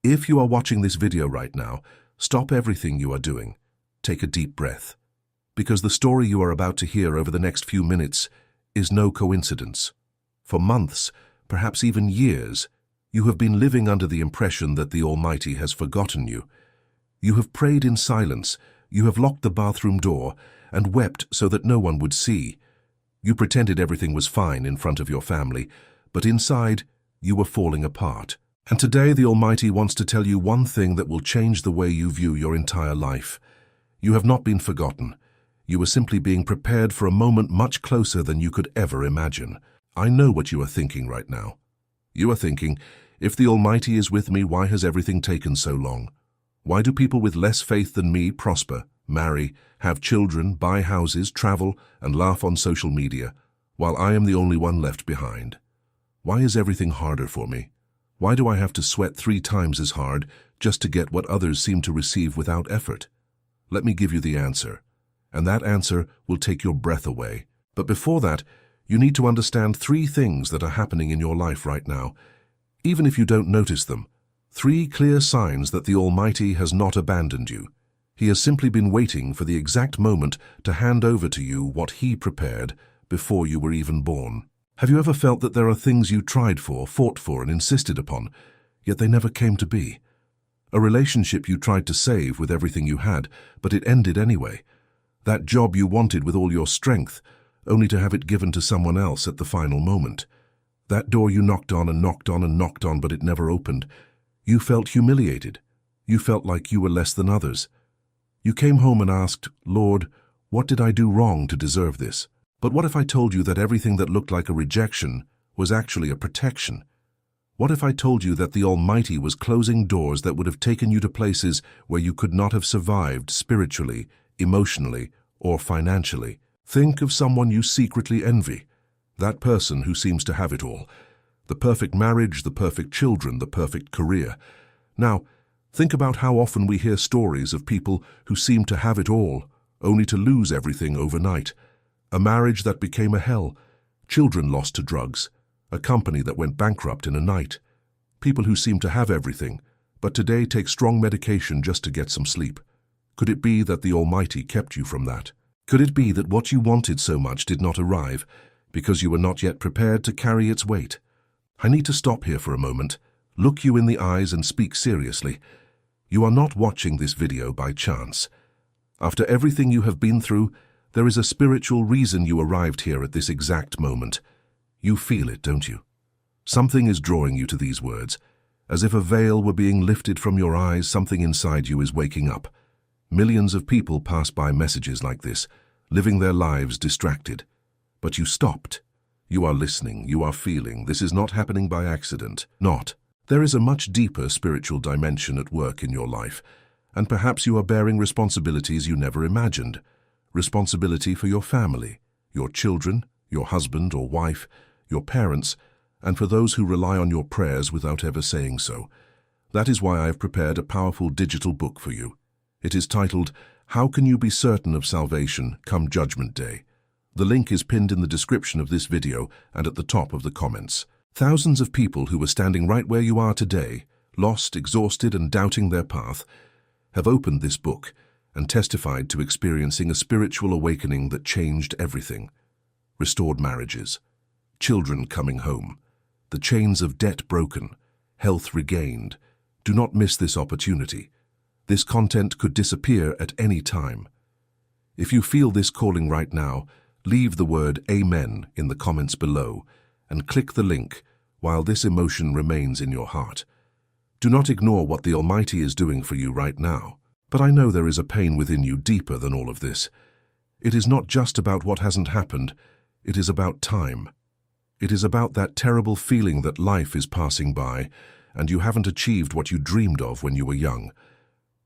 If you are watching this video right now, stop everything you are doing. Take a deep breath. Because the story you are about to hear over the next few minutes is no coincidence. For months, perhaps even years, you have been living under the impression that the Almighty has forgotten you. You have prayed in silence, you have locked the bathroom door, and wept so that no one would see. You pretended everything was fine in front of your family, but inside, you were falling apart. And today the Almighty wants to tell you one thing that will change the way you view your entire life. You have not been forgotten. You are simply being prepared for a moment much closer than you could ever imagine. I know what you are thinking right now. You are thinking, if the Almighty is with me, why has everything taken so long? Why do people with less faith than me prosper, marry, have children, buy houses, travel, and laugh on social media, while I am the only one left behind? Why is everything harder for me? Why do I have to sweat 3 times as hard just to get what others seem to receive without effort? Let me give you the answer, and that answer will take your breath away. But before that, you need to understand 3 things that are happening in your life right now, even if you don't notice them. 3 clear signs that the Almighty has not abandoned you. He has simply been waiting for the exact moment to hand over to you what He prepared before you were even born. Have you ever felt that there are things you tried for, fought for, and insisted upon, yet they never came to be? A relationship you tried to save with everything you had, but it ended anyway. That job you wanted with all your strength, only to have it given to someone else at the final moment. That door you knocked on and knocked on and knocked on, but it never opened. You felt humiliated. You felt like you were less than others. You came home and asked, Lord, what did I do wrong to deserve this? But what if I told you that everything that looked like a rejection was actually a protection? What if I told you that the Almighty was closing doors that would have taken you to places where you could not have survived spiritually, emotionally, or financially? Think of someone you secretly envy. That person who seems to have it all. The perfect marriage, the perfect children, the perfect career. Now, think about how often we hear stories of people who seem to have it all, only to lose everything overnight. A marriage that became a hell, children lost to drugs, a company that went bankrupt in a night. People who seem to have everything, but today take strong medication just to get some sleep. Could it be that the Almighty kept you from that? Could it be that what you wanted so much did not arrive because you were not yet prepared to carry its weight? I need to stop here for a moment, look you in the eyes and speak seriously. You are not watching this video by chance. After everything you have been through, there is a spiritual reason you arrived here at this exact moment. You feel it, don't you? Something is drawing you to these words. As if a veil were being lifted from your eyes, something inside you is waking up. Millions of people pass by messages like this, living their lives distracted. But you stopped. You are listening, you are feeling. This is not happening by accident. Not. There is a much deeper spiritual dimension at work in your life, and perhaps you are bearing responsibilities you never imagined. Responsibility for your family, your children, your husband or wife, your parents, and for those who rely on your prayers without ever saying so. That is why I have prepared a powerful digital book for you. It is titled, How Can You Be Certain of Salvation Come Judgment Day? The link is pinned in the description of this video and at the top of the comments. Thousands of people who were standing right where you are today, lost, exhausted, and doubting their path, have opened this book and testified to experiencing a spiritual awakening that changed everything. Restored marriages, children coming home, the chains of debt broken, health regained. Do not miss this opportunity. This content could disappear at any time. If you feel this calling right now, leave the word Amen in the comments below and click the link while this emotion remains in your heart. Do not ignore what the Almighty is doing for you right now. But I know there is a pain within you deeper than all of this. It is not just about what hasn't happened. It is about time. It is about that terrible feeling that life is passing by and you haven't achieved what you dreamed of when you were young.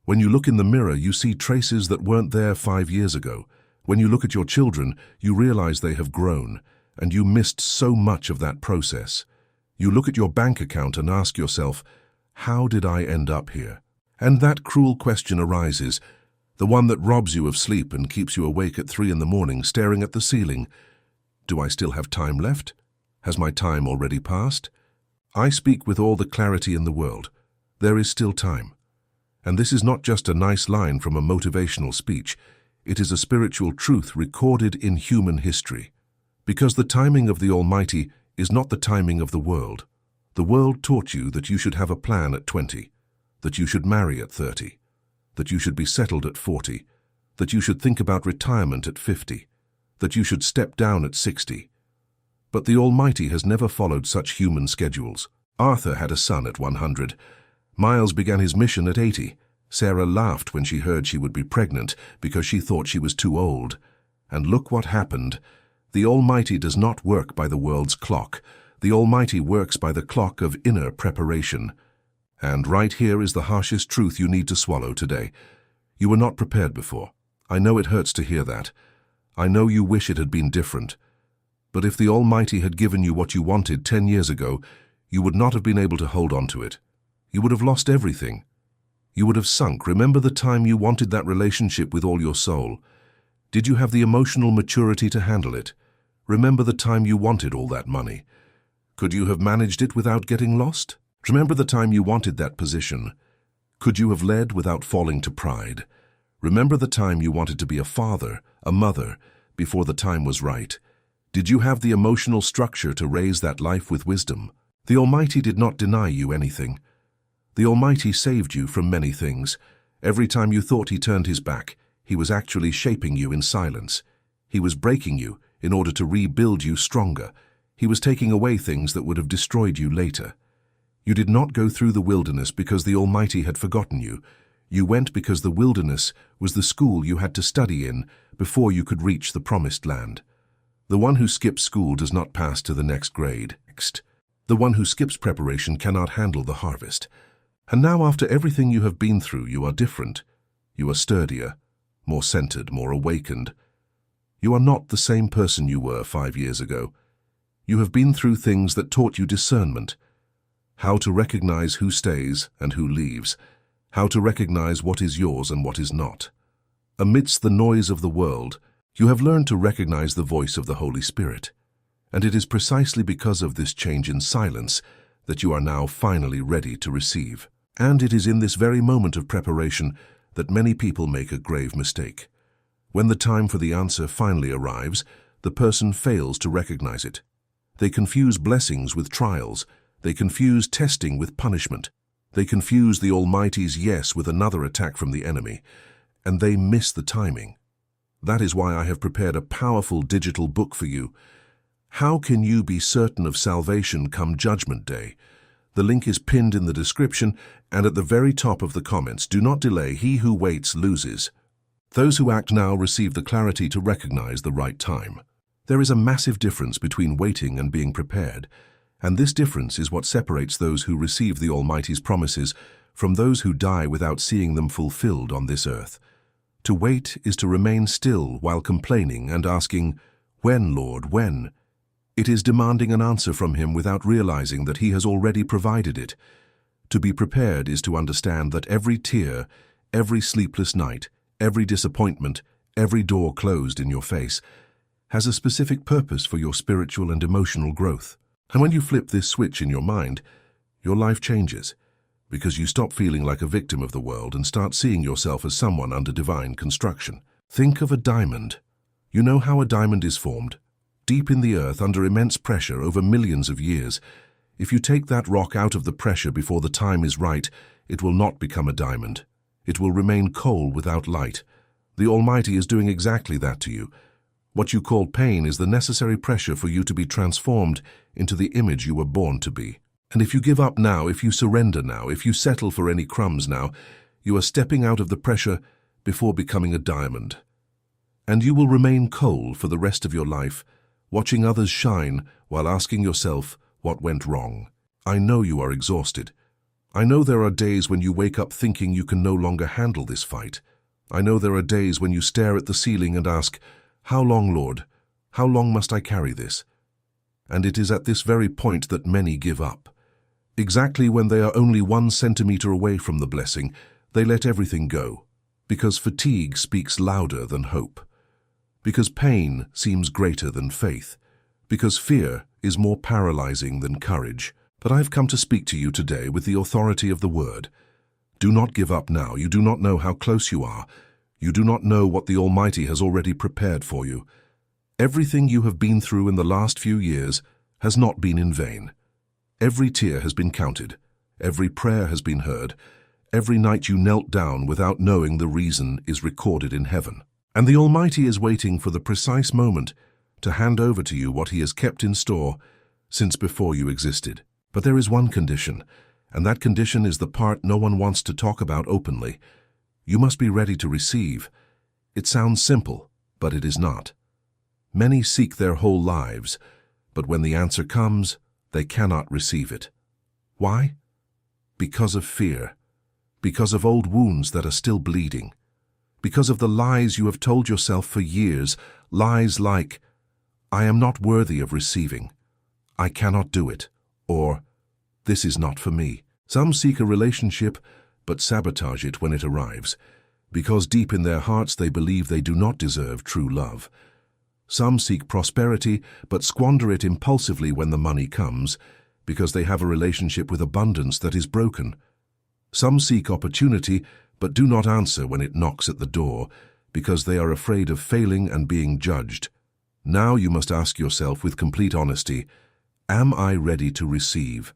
When you look in the mirror, you see traces that weren't there 5 years ago. When you look at your children, you realize they have grown, and you missed so much of that process. You look at your bank account and ask yourself, how did I end up here? And that cruel question arises, the one that robs you of sleep and keeps you awake at 3 in the morning staring at the ceiling. Do I still have time left? Has my time already passed? I speak with all the clarity in the world. There is still time. And this is not just a nice line from a motivational speech. It is a spiritual truth recorded in human history. Because the timing of the Almighty is not the timing of the world. The world taught you that you should have a plan at 20, that you should marry at 30, that you should be settled at 40, that you should think about retirement at 50, that you should step down at 60. But the Almighty has never followed such human schedules. Arthur had a son at 100. Miles began his mission at 80. Sarah laughed when she heard she would be pregnant because she thought she was too old. And look what happened. The Almighty does not work by the world's clock. The Almighty works by the clock of inner preparation. And right here is the harshest truth you need to swallow today. You were not prepared before. I know it hurts to hear that. I know you wish it had been different. But if the Almighty had given you what you wanted 10 years ago, you would not have been able to hold on to it. You would have lost everything. You would have sunk. Remember the time you wanted that relationship with all your soul. Did you have the emotional maturity to handle it? Remember the time you wanted all that money. Could you have managed it without getting lost? Remember the time you wanted that position. Could you have led without falling to pride? Remember the time you wanted to be a father, a mother, before the time was right. Did you have the emotional structure to raise that life with wisdom? The Almighty did not deny you anything. The Almighty saved you from many things. Every time you thought He turned His back, He was actually shaping you in silence. He was breaking you in order to rebuild you stronger. He was taking away things that would have destroyed you later. You did not go through the wilderness because the Almighty had forgotten you. You went because the wilderness was the school you had to study in before you could reach the promised land. The one who skips school does not pass to the next grade. The one who skips preparation cannot handle the harvest. And now, after everything you have been through, you are different. You are sturdier, more centered, more awakened. You are not the same person you were 5 years ago. You have been through things that taught you discernment, how to recognize who stays and who leaves, how to recognize what is yours and what is not. Amidst the noise of the world, you have learned to recognize the voice of the Holy Spirit. And it is precisely because of this change in silence that you are now finally ready to receive. And it is in this very moment of preparation that many people make a grave mistake. When the time for the answer finally arrives, the person fails to recognize it. They confuse blessings with trials. They confuse testing with punishment. They confuse the Almighty's yes with another attack from the enemy. And they miss the timing. That is why I have prepared a powerful digital book for you. How can you be certain of salvation come Judgment Day? The link is pinned in the description and at the very top of the comments. Do not delay. He who waits loses. Those who act now receive the clarity to recognize the right time. There is a massive difference between waiting and being prepared, and this difference is what separates those who receive the Almighty's promises from those who die without seeing them fulfilled on this earth. To wait is to remain still while complaining and asking, "When, Lord, when?" It is demanding an answer from Him without realizing that He has already provided it. To be prepared is to understand that every tear, every sleepless night, every disappointment, every door closed in your face, has a specific purpose for your spiritual and emotional growth. And when you flip this switch in your mind, your life changes, because you stop feeling like a victim of the world and start seeing yourself as someone under divine construction. Think of a diamond. You know how a diamond is formed? Deep in the earth, under immense pressure over millions of years. If you take that rock out of the pressure before the time is right, it will not become a diamond. It will remain coal without light. The Almighty is doing exactly that to you. What you call pain is the necessary pressure for you to be transformed into the image you were born to be. And if you give up now, if you surrender now, if you settle for any crumbs now, you are stepping out of the pressure before becoming a diamond. And you will remain coal for the rest of your life, watching others shine while asking yourself what went wrong. I know you are exhausted. I know there are days when you wake up thinking you can no longer handle this fight. I know there are days when you stare at the ceiling and ask, "How long, Lord? How long must I carry this?" And it is at this very point that many give up. Exactly when they are only 1 centimeter away from the blessing, they let everything go, because fatigue speaks louder than hope, because pain seems greater than faith, because fear is more paralyzing than courage. But I've come to speak to you today with the authority of the Word. Do not give up now. You do not know how close you are. You do not know what the Almighty has already prepared for you. Everything you have been through in the last few years has not been in vain. Every tear has been counted. Every prayer has been heard. Every night you knelt down without knowing the reason is recorded in heaven. And the Almighty is waiting for the precise moment to hand over to you what He has kept in store since before you existed. But there is one condition, and that condition is the part no one wants to talk about openly. You must be ready to receive. It sounds simple, but it is not. Many seek their whole lives, but when the answer comes, they cannot receive it. Why? Because of fear. Because of old wounds that are still bleeding. Because of the lies you have told yourself for years, lies like, "I am not worthy of receiving," "I cannot do it," or "This is not for me." Some seek a relationship, but sabotage it when it arrives, because deep in their hearts they believe they do not deserve true love. Some seek prosperity, but squander it impulsively when the money comes, because they have a relationship with abundance that is broken. Some seek opportunity, but do not answer when it knocks at the door, because they are afraid of failing and being judged. Now you must ask yourself with complete honesty, am I ready to receive?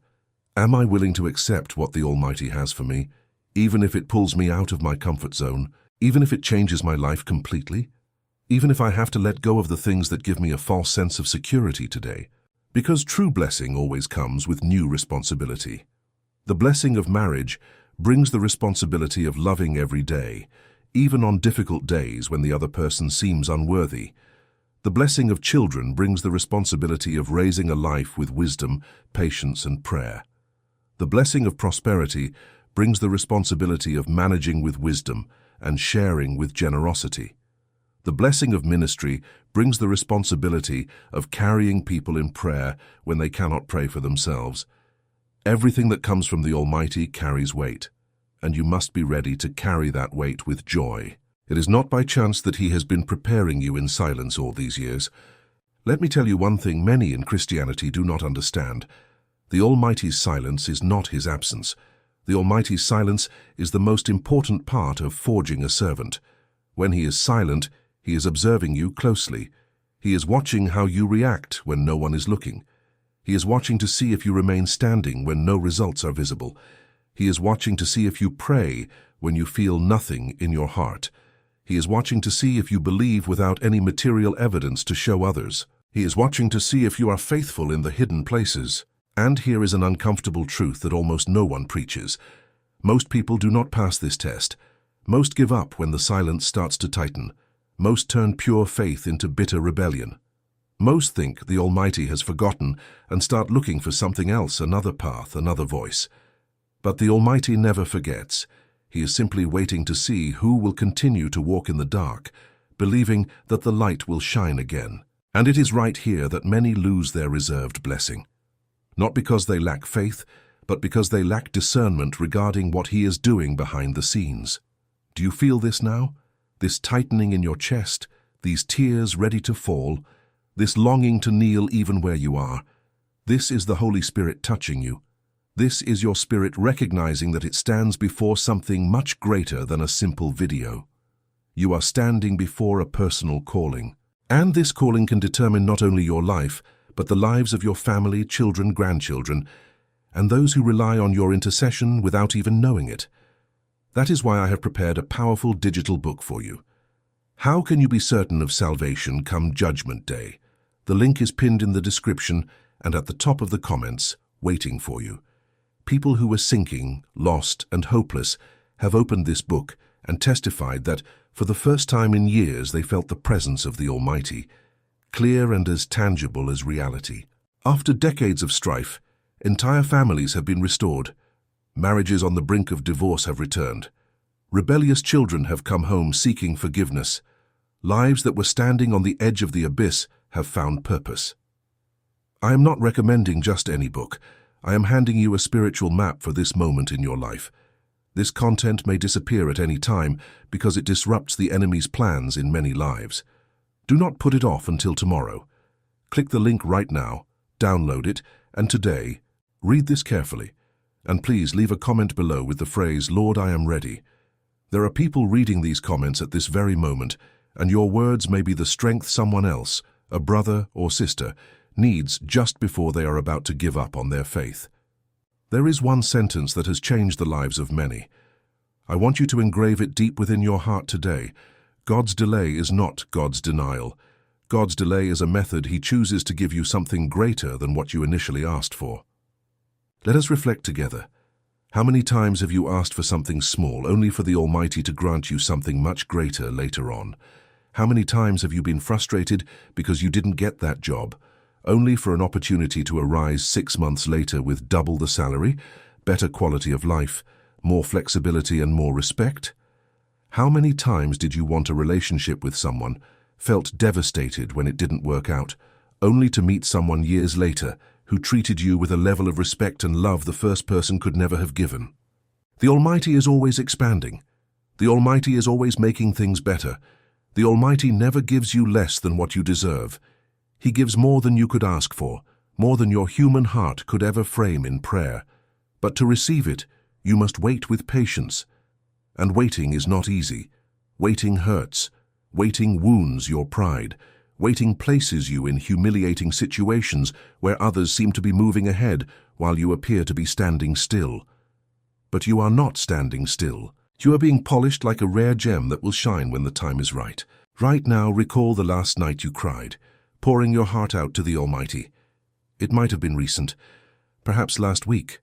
Am I willing to accept what the Almighty has for me, even if it pulls me out of my comfort zone, even if it changes my life completely? Even if I have to let go of the things that give me a false sense of security today? Because true blessing always comes with new responsibility. The blessing of marriage brings the responsibility of loving every day, even on difficult days when the other person seems unworthy. The blessing of children brings the responsibility of raising a life with wisdom, patience, and prayer. The blessing of prosperity brings the responsibility of managing with wisdom and sharing with generosity. The blessing of ministry brings the responsibility of carrying people in prayer when they cannot pray for themselves. Everything that comes from the Almighty carries weight, and you must be ready to carry that weight with joy. It is not by chance that He has been preparing you in silence all these years. Let me tell you one thing many in Christianity do not understand. The Almighty's silence is not His absence. The Almighty's silence is the most important part of forging a servant. When He is silent, He is observing you closely. He is watching how you react when no one is looking. He is watching to see if you remain standing when no results are visible. He is watching to see if you pray when you feel nothing in your heart. He is watching to see if you believe without any material evidence to show others. He is watching to see if you are faithful in the hidden places. And here is an uncomfortable truth that almost no one preaches. Most people do not pass this test. Most give up when the silence starts to tighten. Most turn pure faith into bitter rebellion. Most think the Almighty has forgotten and start looking for something else, another path, another voice. But the Almighty never forgets. He is simply waiting to see who will continue to walk in the dark, believing that the light will shine again. And it is right here that many lose their reserved blessing. Not because they lack faith, but because they lack discernment regarding what He is doing behind the scenes. Do you feel this now? This tightening in your chest, these tears ready to fall, this longing to kneel even where you are. This is the Holy Spirit touching you. This is your spirit recognizing that it stands before something much greater than a simple video. You are standing before a personal calling. And this calling can determine not only your life, but the lives of your family, children, grandchildren, and those who rely on your intercession without even knowing it. That is why I have prepared a powerful digital book for you. How can you be certain of salvation come Judgment Day? The link is pinned in the description and at the top of the comments, waiting for you. People who were sinking, lost, and hopeless have opened this book and testified that, for the first time in years, they felt the presence of the Almighty, clear and as tangible as reality. After decades of strife, entire families have been restored. Marriages on the brink of divorce have returned. Rebellious children have come home seeking forgiveness. Lives that were standing on the edge of the abyss have found purpose. I am not recommending just any book. I am handing you a spiritual map for this moment in your life. This content may disappear at any time because it disrupts the enemy's plans in many lives. Do not put it off until tomorrow. Click the link right now, download it, and today, Read this carefully, and please leave a comment below with the phrase, "Lord, I am ready." There are people reading these comments at this very moment, and your words may be the strength someone else, a brother or sister, needs just before they are about to give up on their faith. There is one sentence that has changed the lives of many. I want you to engrave it deep within your heart today. God's delay is not God's denial. God's delay is a method He chooses to give you something greater than what you initially asked for. Let us reflect together. How many times have you asked for something small, only for the Almighty to grant you something much greater later on? How many times have you been frustrated because you didn't get that job, only for an opportunity to arise 6 months later with double the salary, better quality of life, more flexibility and more respect? How many times did you want a relationship with someone, felt devastated when it didn't work out, only to meet someone years later who treated you with a level of respect and love the first person could never have given? The Almighty is always expanding. The Almighty is always making things better. The Almighty never gives you less than what you deserve. He gives more than you could ask for, more than your human heart could ever frame in prayer. But to receive it, you must wait with patience. And waiting is not easy. Waiting hurts. Waiting wounds your pride. Waiting places you in humiliating situations where others seem to be moving ahead while you appear to be standing still. But you are not standing still. You are being polished like a rare gem that will shine when the time is right. Right now, recall the last night you cried, pouring your heart out to the Almighty. It might have been recent, perhaps last week,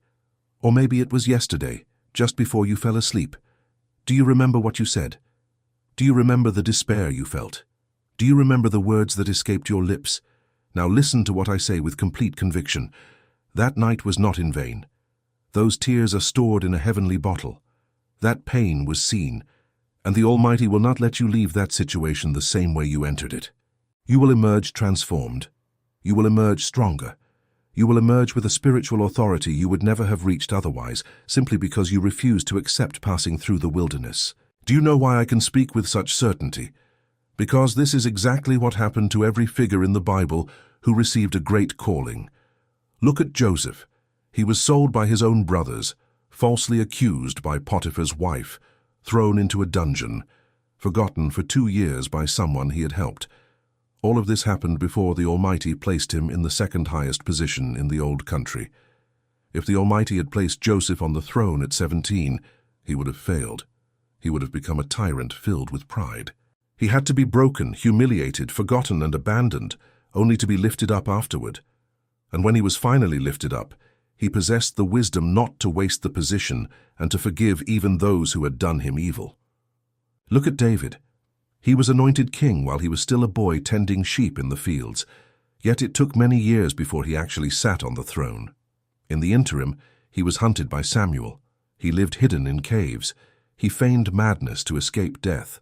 or maybe it was yesterday, just before you fell asleep. Do you remember what you said? Do you remember the despair you felt? Do you remember the words that escaped your lips? Now listen to what I say with complete conviction. That night was not in vain. Those tears are stored in a heavenly bottle. That pain was seen, and the Almighty will not let you leave that situation the same way you entered it. You will emerge transformed. You will emerge stronger. You will emerge with a spiritual authority you would never have reached otherwise, simply because you refused to accept passing through the wilderness. Do you know why I can speak with such certainty? Because this is exactly what happened to every figure in the Bible who received a great calling. Look at Joseph. He was sold by his own brothers, falsely accused by Potiphar's wife, thrown into a dungeon, forgotten for 2 years by someone he had helped. All of this happened before the Almighty placed him in the second highest position in the old country. If the Almighty had placed Joseph on the throne at 17, he would have failed. He would have become a tyrant filled with pride. He had to be broken, humiliated, forgotten and abandoned, only to be lifted up afterward. And when he was finally lifted up, he possessed the wisdom not to waste the position and to forgive even those who had done him evil. Look at David. He was anointed king while he was still a boy tending sheep in the fields, yet it took many years before he actually sat on the throne. In the interim, he was hunted by Samuel. He lived hidden in caves. He feigned madness to escape death.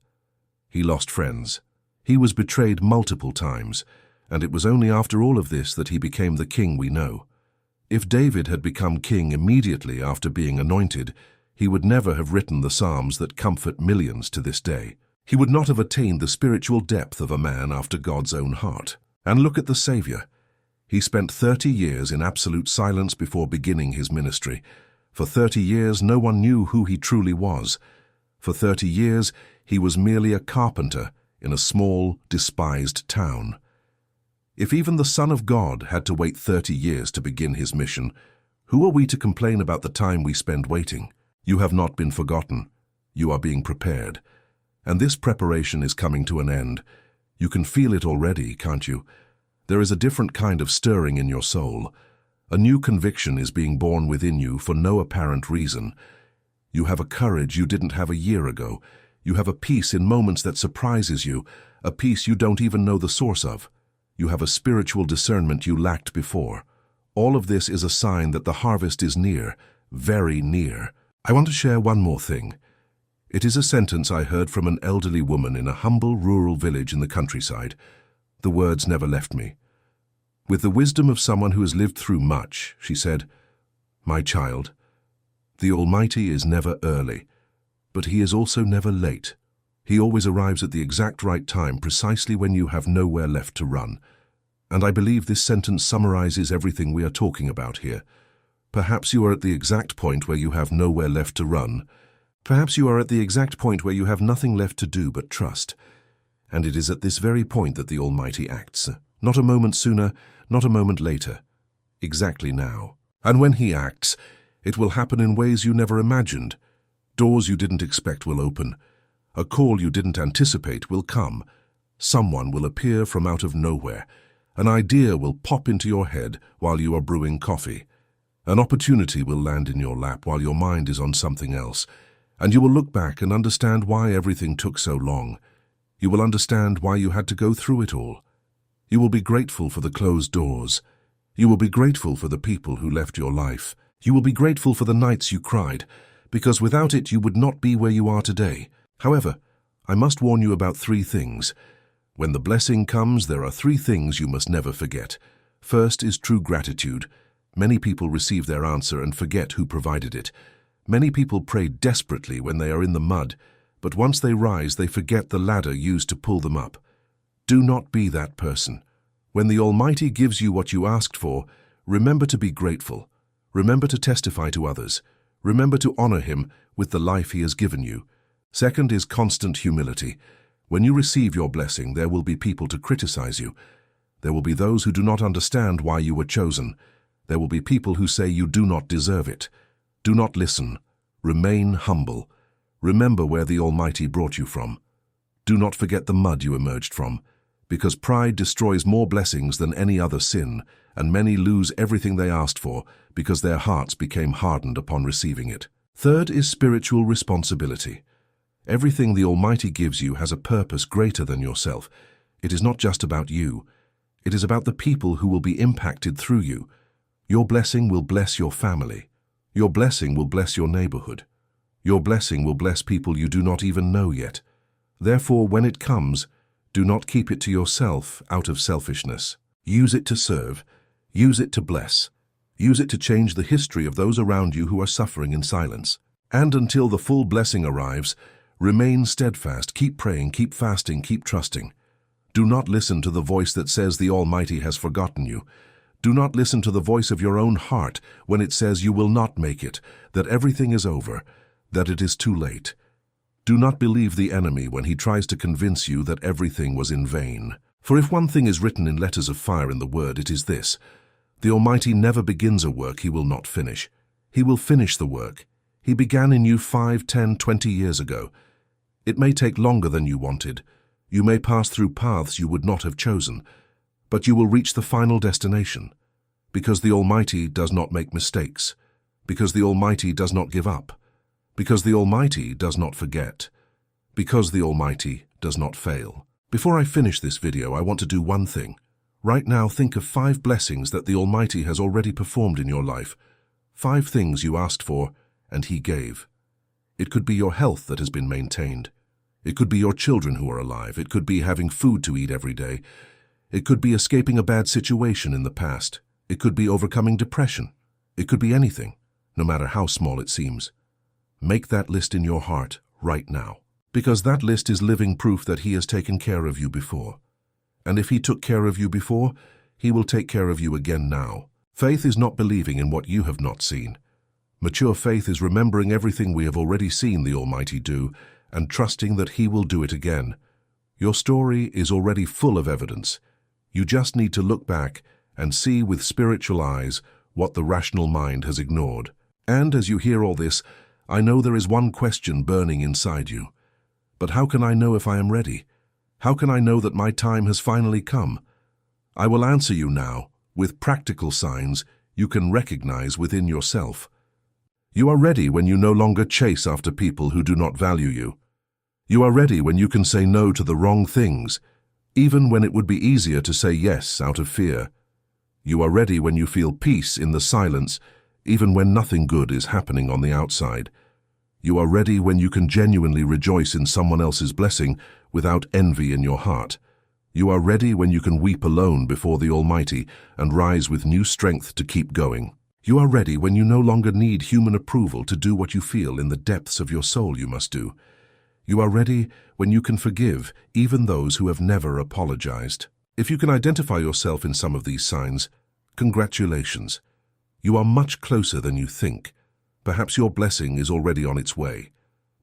He lost friends. He was betrayed multiple times, and it was only after all of this that he became the king we know. If David had become king immediately after being anointed, he would never have written the Psalms that comfort millions to this day. He would not have attained the spiritual depth of a man after God's own heart. And look at the Savior. He spent 30 years in absolute silence before beginning his ministry. For 30 years, no one knew who he truly was. For 30 years, he was merely a carpenter in a small, despised town. If even the Son of God had to wait 30 years to begin his mission, who are we to complain about the time we spend waiting? You have not been forgotten. You are being prepared. And this preparation is coming to an end. You can feel it already, can't you? There is a different kind of stirring in your soul. A new conviction is being born within you for no apparent reason. You have a courage you didn't have a year ago. You have a peace in moments that surprises you, a peace you don't even know the source of. You have a spiritual discernment you lacked before. All of this is a sign that the harvest is near, very near. I want to share one more thing. It is a sentence I heard from an elderly woman in a humble rural village in the countryside. The words never left me. With the wisdom of someone who has lived through much, she said, "My child, the Almighty is never early, but He is also never late. He always arrives at the exact right time, precisely when you have nowhere left to run." And I believe this sentence summarizes everything we are talking about here. Perhaps you are at the exact point where you have nowhere left to run. Perhaps you are at the exact point where you have nothing left to do but trust. And it is at this very point that the Almighty acts. Not a moment sooner, not a moment later. Exactly now. And when He acts, it will happen in ways you never imagined. Doors you didn't expect will open. A call you didn't anticipate will come. Someone will appear from out of nowhere. An idea will pop into your head while you are brewing coffee. An opportunity will land in your lap while your mind is on something else. And you will look back and understand why everything took so long. You will understand why you had to go through it all. You will be grateful for the closed doors. You will be grateful for the people who left your life. You will be grateful for the nights you cried, because without it you would not be where you are today. However, I must warn you about 3 things. When the blessing comes, there are 3 things you must never forget. First is true gratitude. Many people receive their answer and forget who provided it. Many people pray desperately when they are in the mud, but once they rise, they forget the ladder used to pull them up. Do not be that person. When the Almighty gives you what you asked for, remember to be grateful. Remember to testify to others. Remember to honor Him with the life He has given you. Second is constant humility. When you receive your blessing, there will be people to criticize you. There will be those who do not understand why you were chosen. There will be people who say you do not deserve it. Do not listen. Remain humble. Remember where the Almighty brought you from. Do not forget the mud you emerged from, because pride destroys more blessings than any other sin, and many lose everything they asked for because their hearts became hardened upon receiving it. Third is spiritual responsibility. Everything the Almighty gives you has a purpose greater than yourself. It is not just about you. It is about the people who will be impacted through you. Your blessing will bless your family. Your blessing will bless your neighborhood. Your blessing will bless people you do not even know yet. Therefore, when it comes, do not keep it to yourself out of selfishness. Use it to serve. Use it to bless. Use it to change the history of those around you who are suffering in silence. And until the full blessing arrives, remain steadfast, keep praying, keep fasting, keep trusting. Do not listen to the voice that says the Almighty has forgotten you. Do not listen to the voice of your own heart when it says you will not make it, that everything is over, that it is too late. Do not believe the enemy when he tries to convince you that everything was in vain. For if one thing is written in letters of fire in the Word, it is this: the Almighty never begins a work He will not finish. He will finish the work. He began in you 5, 10, 20 years ago. It may take longer than you wanted. You may pass through paths you would not have chosen, but you will reach the final destination, because the Almighty does not make mistakes, because the Almighty does not give up, because the Almighty does not forget, because the Almighty does not fail. Before I finish this video, I want to do one thing. Right now, think of 5 blessings that the Almighty has already performed in your life. 5 things you asked for, and He gave. It could be your health that has been maintained. It could be your children who are alive. It could be having food to eat every day. It could be escaping a bad situation in the past. It could be overcoming depression. It could be anything, no matter how small it seems. Make that list in your heart right now, because that list is living proof that He has taken care of you before. And if He took care of you before, He will take care of you again now. Faith is not believing in what you have not seen. Mature faith is remembering everything we have already seen the Almighty do and trusting that He will do it again. Your story is already full of evidence. You just need to look back and see with spiritual eyes what the rational mind has ignored. And as you hear all this, I know there is one question burning inside you. But how can I know if I am ready? How can I know that my time has finally come? I will answer you now with practical signs you can recognize within yourself. You are ready when you no longer chase after people who do not value you. You are ready when you can say no to the wrong things, even when it would be easier to say yes out of fear. You are ready when you feel peace in the silence, even when nothing good is happening on the outside. You are ready when you can genuinely rejoice in someone else's blessing without envy in your heart. You are ready when you can weep alone before the Almighty and rise with new strength to keep going. You are ready when you no longer need human approval to do what you feel in the depths of your soul you must do. You are ready when you can forgive even those who have never apologized. If you can identify yourself in some of these signs, congratulations. You are much closer than you think. Perhaps your blessing is already on its way.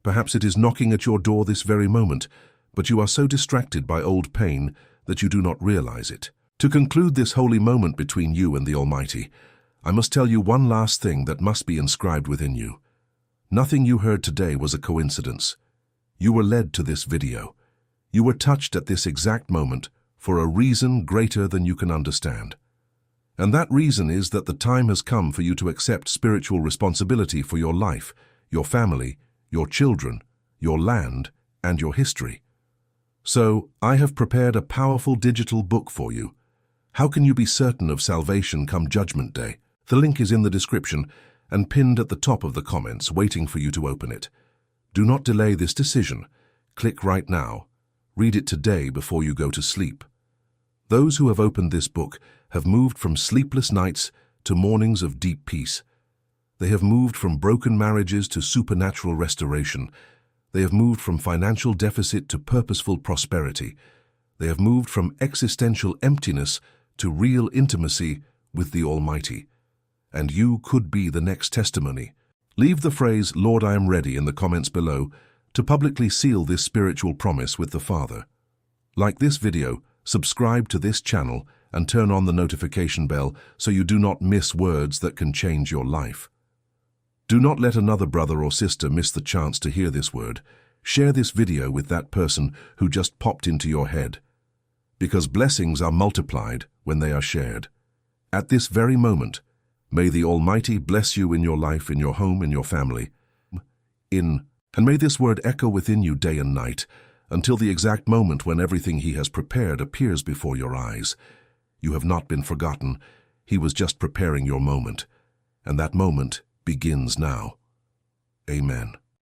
Perhaps it is knocking at your door this very moment, but you are so distracted by old pain that you do not realize it. To conclude this holy moment between you and the Almighty, I must tell you one last thing that must be inscribed within you. Nothing you heard today was a coincidence. You were led to this video. You were touched at this exact moment for a reason greater than you can understand. And that reason is that the time has come for you to accept spiritual responsibility for your life, your family, your children, your land, and your history. So, I have prepared a powerful digital book for you. How can you be certain of salvation come Judgment Day? The link is in the description and pinned at the top of the comments, waiting for you to open it. Do not delay this decision. Click right now. Read it today before you go to sleep. Those who have opened this book have moved from sleepless nights to mornings of deep peace. They have moved from broken marriages to supernatural restoration. They have moved from financial deficit to purposeful prosperity. They have moved from existential emptiness to real intimacy with the Almighty. And you could be the next testimony. Leave the phrase, "Lord, I am ready," in the comments below to publicly seal this spiritual promise with the Father. Like this video, subscribe to this channel and turn on the notification bell so you do not miss words that can change your life. Do not let another brother or sister miss the chance to hear this word. Share this video with that person who just popped into your head. Because blessings are multiplied when they are shared. At this very moment, may the Almighty bless you in your life, in your home, in your family. And may this word echo within you day and night, until the exact moment when everything He has prepared appears before your eyes. You have not been forgotten. He was just preparing your moment, and that moment begins now. Amen.